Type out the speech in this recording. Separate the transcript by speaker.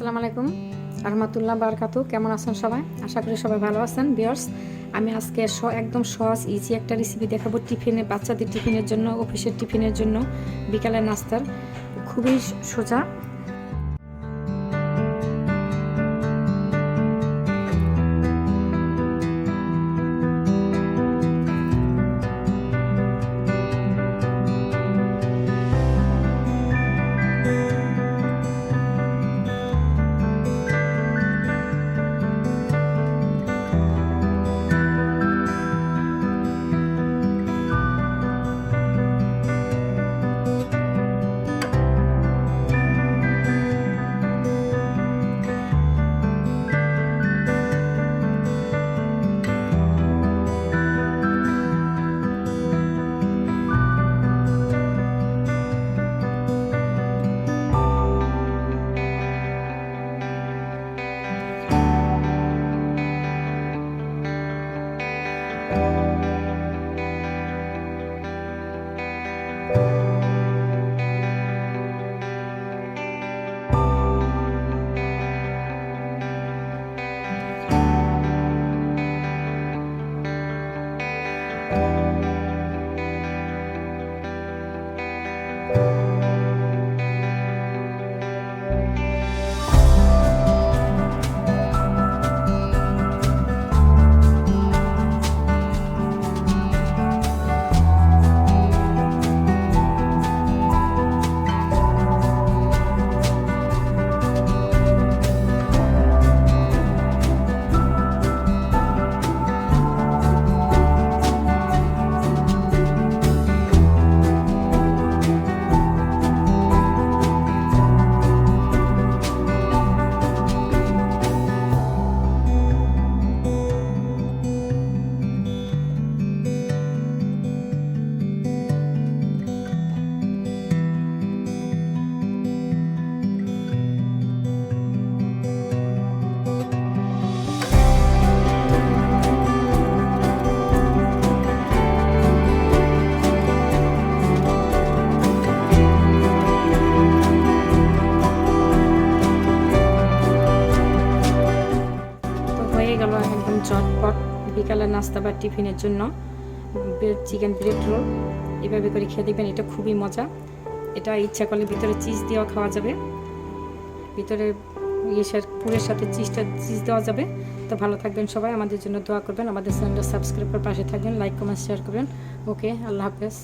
Speaker 1: আসসালামু আলাইকুম রহমতুল্লাহ বারাকাতু। কেমন আছেন সবাই? আশা করি সবাই ভালো আছেন। ভিউয়ার্স, আমি আজকে একদম সহজ ইজি একটা রেসিপি দেখাবো টিফিনে, বাচ্চাদের টিফিনের জন্য, অফিসের টিফিনের জন্য, বিকালের নাস্তার। খুবই সোজা। হয়ে গেল একদম চটপট বিকালের নাস্তা বা টিফিনের জন্য চিকেন ব্রেড রোল। এভাবে করে খেয়ে দেখবেন, এটা খুবই মজা। এটা ইচ্ছা করলে ভিতরে চিজ দিয়েও খাওয়া যাবে, ভিতরে পুরের সাথে চিজ দেওয়া যাবে। তো ভালো থাকবেন সবাই, আমাদের জন্য দোয়া করবেন, আমাদের চ্যানেলটা সাবস্ক্রাইব করে পাশে থাকবেন, লাইক কমেন্ট শেয়ার করবেন। ওকে, আল্লাহ হাফেজ।